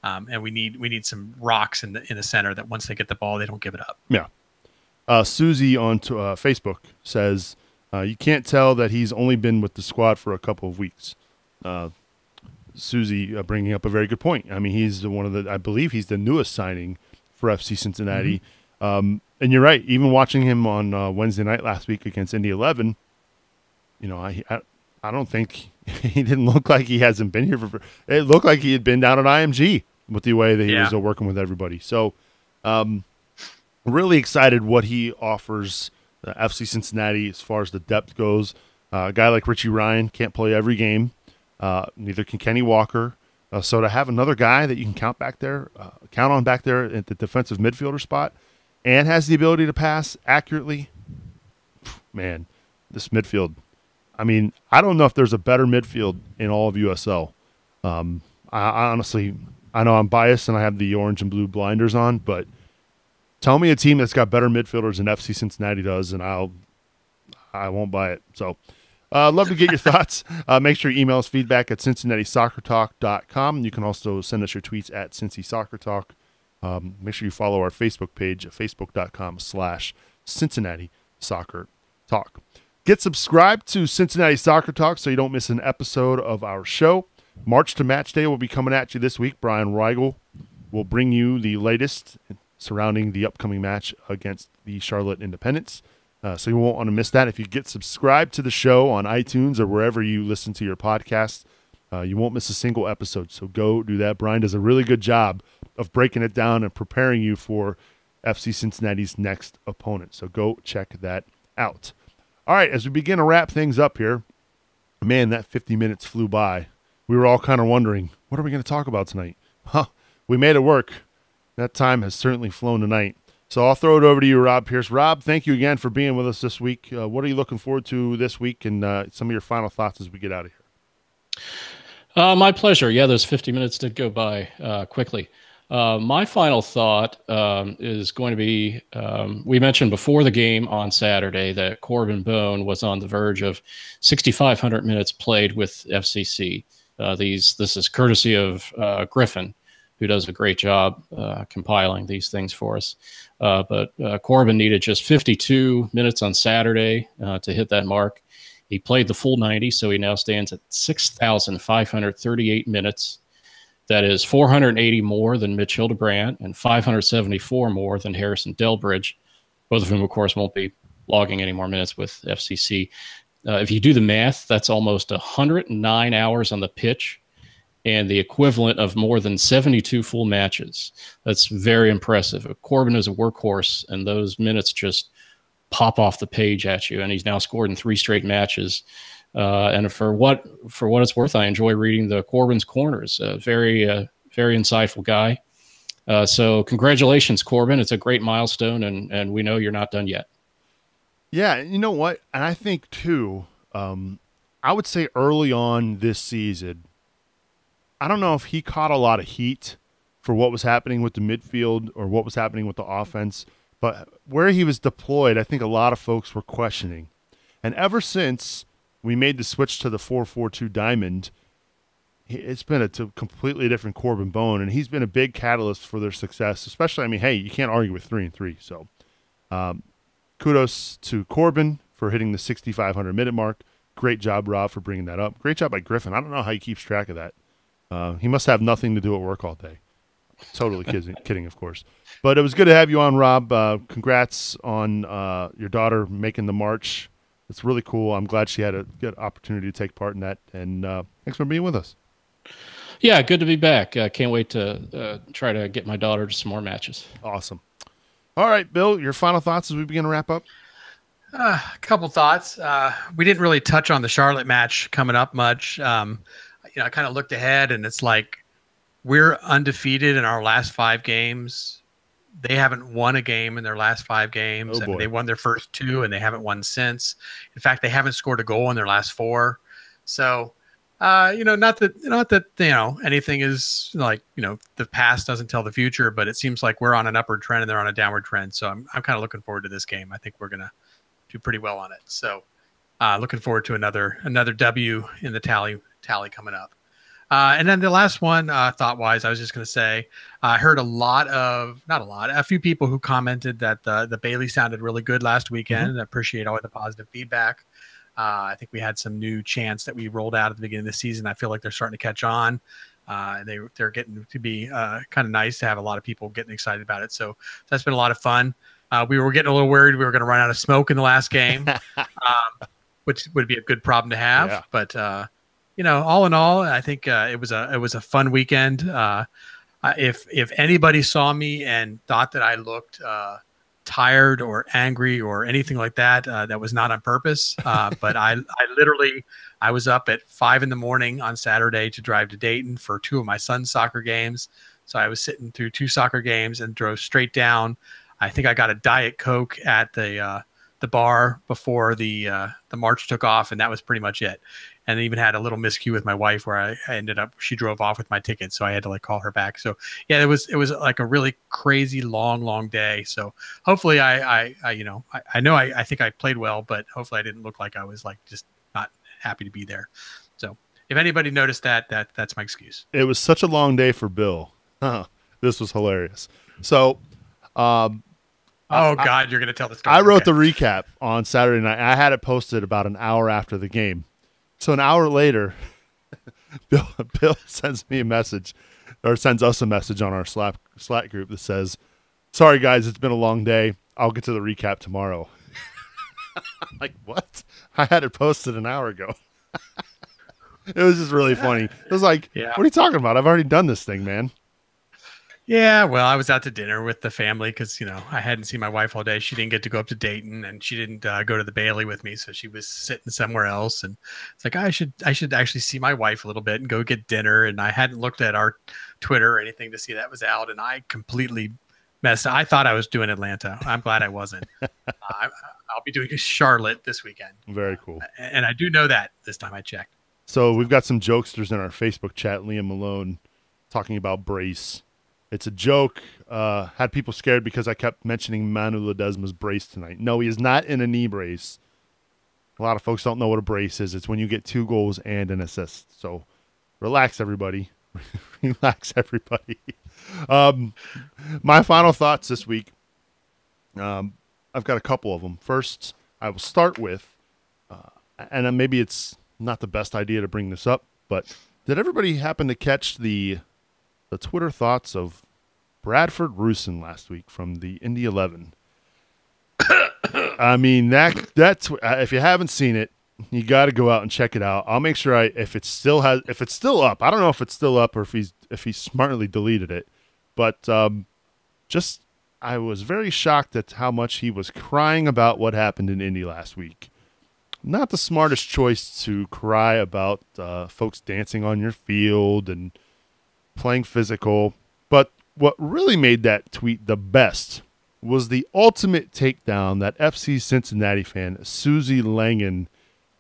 And we need some rocks in the center that once they get the ball, they don't give it up. Yeah. Susie on Facebook says you can't tell that he's only been with the squad for a couple of weeks. Susie bringing up a very good point. I mean, he's I believe he's the newest signing for FC Cincinnati. Mm-hmm. And you're right. Even watching him on Wednesday night last week against Indy 11, I don't think he didn't look like he hasn't been here it looked like he had been down at IMG with the way that he was working with everybody. So really excited what he offers FC Cincinnati as far as the depth goes. A guy like Richie Ryan can't play every game. Neither can Kenny Walker. So to have another guy that you can count on back there at the defensive midfielder spot, and has the ability to pass accurately, man, this midfield. I mean, I don't know if there's a better midfield in all of USL. I honestly, I know I'm biased and I have the orange and blue blinders on, but tell me a team that's got better midfielders than FC Cincinnati does, and I won't buy it. So, love to get your thoughts. Make sure you email us feedback at cincinnati-soccer-talk.com. You can also send us your tweets at Cincy Soccer Talk. Make sure you follow our Facebook page at facebook.com/Cincinnati Soccer Talk. Get subscribed to Cincinnati Soccer Talk so you don't miss an episode of our show. March to Match Day will be coming at you this week. Brian Weigel will bring you the latest surrounding the upcoming match against the Charlotte Independents. So you won't want to miss that. If you get subscribed to the show on iTunes or wherever you listen to your podcasts, you won't miss a single episode. So go do that. Brian does a really good job of breaking it down and preparing you for FC Cincinnati's next opponent. So go check that out. All right, as we begin to wrap things up here, man, that 50 minutes flew by. We were all kind of wondering, what are we going to talk about tonight? We made it work. That time has certainly flown tonight. So I'll throw it over to you, Rob Pierce. Rob, thank you again for being with us this week. What are you looking forward to this week, and some of your final thoughts as we get out of here? My pleasure. Yeah, those 50 minutes did go by quickly. My final thought is going to be, we mentioned before the game on Saturday that Corbin Bone was on the verge of 6,500 minutes played with FCC. This is courtesy of Griffin, who does a great job compiling these things for us. But Corbin needed just 52 minutes on Saturday to hit that mark. He played the full 90, so he now stands at 6,538 minutes. That is 480 more than Mitch Hildebrandt and 574 more than Harrison Delbridge, both of whom, of course, won't be logging any more minutes with FCC. If you do the math, that's almost 109 hours on the pitch and the equivalent of more than 72 full matches. That's very impressive. Corbin is a workhorse, and those minutes just pop off the page at you, and he's now scored in 3 straight matches. And for what it's worth, I enjoy reading the Corbin's Corners. Very insightful guy. So congratulations, Corbin. It's a great milestone, and we know you're not done yet. Yeah, you know what? And I think, too, I would say early on this season, I don't know if he caught a lot of heat for what was happening with the midfield or what was happening with the offense, but where he was deployed, I think a lot of folks were questioning. And ever since we made the switch to the 4-4-2 diamond, it's been a completely different Corbin Bone, and he's been a big catalyst for their success, especially, I mean, hey, you can't argue with 3-3. So kudos to Corbin for hitting the 6,500-minute mark. Great job, Rob, for bringing that up. Great job by Griffin. I don't know how he keeps track of that. He must have nothing to do at work all day. Totally kidding, of course. But it was good to have you on, Rob. Congrats on your daughter making the march. It's really cool. I'm glad she had a good opportunity to take part in that. And thanks for being with us. Yeah, good to be back. Can't wait to try to get my daughter to some more matches. Awesome. All right, Bill, your final thoughts as we begin to wrap up? A couple thoughts. We didn't really touch on the Charlotte match coming up much. I kind of looked ahead, and it's like we're undefeated in our last 5 games. They haven't won a game in their last 5 games. They won their first 2, and they haven't won since. In fact, they haven't scored a goal in their last 4. So, not that anything is like, the past doesn't tell the future, but it seems like we're on an upward trend and they're on a downward trend. So I'm kind of looking forward to this game. I think we're going to do pretty well on it. So, looking forward to another W in the tally coming up. And then the last one, thought-wise, I was just going to say, I heard a few people who commented that the Bailey sounded really good last weekend. I appreciate all the positive feedback. I think we had some new chants that we rolled out at the beginning of the season. I feel like they're starting to catch on. They're getting to be kind of nice to have a lot of people getting excited about it. So that's been a lot of fun. We were getting a little worried we were going to run out of smoke in the last game, which would be a good problem to have. Yeah. But all in all, I think it was a fun weekend. If anybody saw me and thought that I looked tired or angry or anything like that. That was not on purpose. But I literally, I was up at 5 a.m. on Saturday to drive to Dayton for 2 of my son's soccer games. So I was sitting through 2 soccer games and drove straight down. I think I got a Diet Coke at the bar before the march took off, and that was pretty much it. And I even had a little miscue with my wife where I ended up, she drove off with my ticket, so I had to like call her back. So yeah, it was like a really crazy long day. So hopefully I think I played well, but hopefully I didn't look like I was like just not happy to be there. So if anybody noticed that's my excuse. It was such a long day for Bill. This was hilarious. So God, you're going to tell the story. I wrote the recap on Saturday night. I had it posted about an hour after the game. So an hour later, Bill sends me a message, or sends us a message on our Slack group that says, "Sorry guys, it's been a long day. I'll get to the recap tomorrow." I'm like, what? I had it posted an hour ago. It was just really funny. It was like, What are you talking about? I've already done this thing, man. Yeah, well, I was out to dinner with the family because, I hadn't seen my wife all day. She didn't get to go up to Dayton, and she didn't go to the Bailey with me, so she was sitting somewhere else. And it's like, I should actually see my wife a little bit and go get dinner. And I hadn't looked at our Twitter or anything to see that was out, and I completely messed up. I thought I was doing Atlanta. I'm glad I wasn't. I'll be doing Charlotte this weekend. Very cool. And I do know that this time I checked. So we've got some jokesters in our Facebook chat. Liam Malone talking about brace. It's a joke. Had people scared because I kept mentioning Manu Ledesma's brace tonight. No, he is not in a knee brace. A lot of folks don't know what a brace is. It's when you get 2 goals and an assist. So relax, everybody. Relax, everybody. My final thoughts this week. I've got a couple of them. First, I will start with, and maybe it's not the best idea to bring this up, but did everybody happen to catch the Twitter thoughts of Bradford Rusin last week from the Indy 11? I mean, that's if you haven't seen it, you got to go out and check it out. I'll make sure if it's still up. I don't know if it's still up or if he smartly deleted it, but I was very shocked at how much he was crying about what happened in Indy last week. Not the smartest choice to cry about folks dancing on your field and playing physical, but what really made that tweet the best was the ultimate takedown that FC Cincinnati fan Susie Langen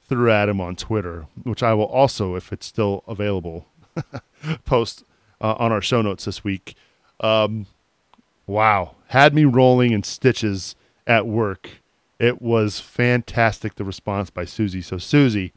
threw at him on Twitter, which I will also, if it's still available, post on our show notes this week. Wow, had me rolling in stitches at work. It was fantastic, the response by Susie. So Susie,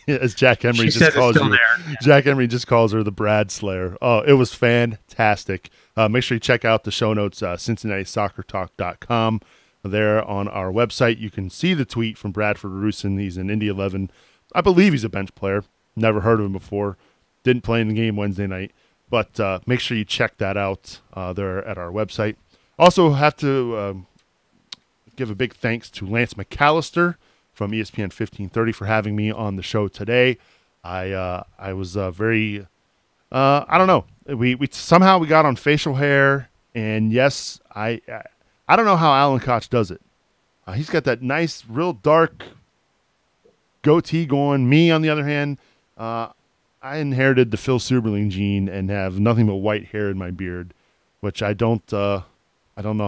as Jack Emery just calls her, Jack Emery just calls her the Brad Slayer. Oh, it was fantastic. Make sure you check out the show notes, CincinnatiSoccerTalk.com. There on our website, you can see the tweet from Bradford Rusin. He's in Indy 11. I believe he's a bench player. Never heard of him before. Didn't play in the game Wednesday night. But make sure you check that out there at our website. Also have to give a big thanks to Lance McAllister from ESPN 1530 for having me on the show today. I was very, I don't know. We somehow we got on facial hair, and yes, I don't know how Alan Koch does it. He's got that nice, real dark goatee going. Me, on the other hand, I inherited the Phil Suberling gene and have nothing but white hair in my beard, which I don't know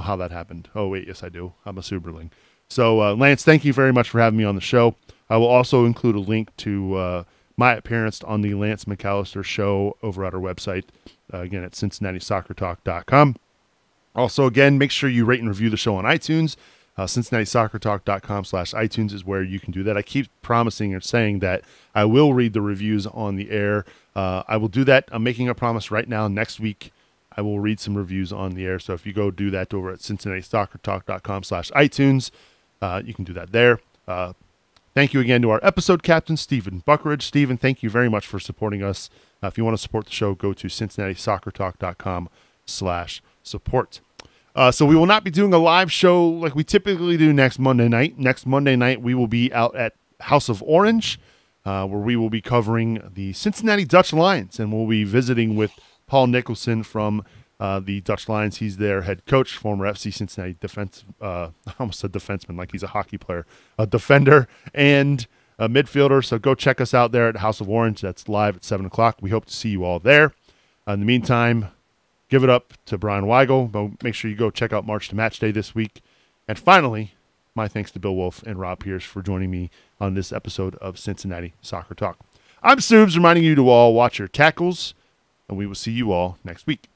how that happened. Oh, wait, yes, I do. I'm a Suberling. So, Lance, thank you very much for having me on the show. I will also include a link to my appearance on the Lance McAllister show over at our website, again, at CincinnatiSoccerTalk.com. Also, again, make sure you rate and review the show on iTunes. CincinnatiSoccerTalk.com/iTunes is where you can do that. I keep promising or saying that I will read the reviews on the air. I will do that. I'm making a promise right now. Next week, I will read some reviews on the air. So if you go do that over at CincinnatiSoccerTalk.com/iTunes, you can do that there. Thank you again to our episode captain, Stephen Buckridge. Stephen, thank you very much for supporting us. If you want to support the show, go to CincinnatiSoccerTalk.com/support. So we will not be doing a live show like we typically do next Monday night. Next Monday night, we will be out at House of Orange, where we will be covering the Cincinnati Dutch Lions, and we'll be visiting with Paul Nicholson from the Dutch Lions. He's their head coach, former FC Cincinnati I almost said defenseman like he's a hockey player, a defender and a midfielder. So go check us out there at House of Orange. That's live at 7 o'clock. We hope to see you all there. In the meantime, give it up to Brian Weigel. But make sure you go check out March to Match Day this week. And finally, my thanks to Bill Wolf and Rob Pierce for joining me on this episode of Cincinnati Soccer Talk. I'm Subes, reminding you to all watch your tackles, and we will see you all next week.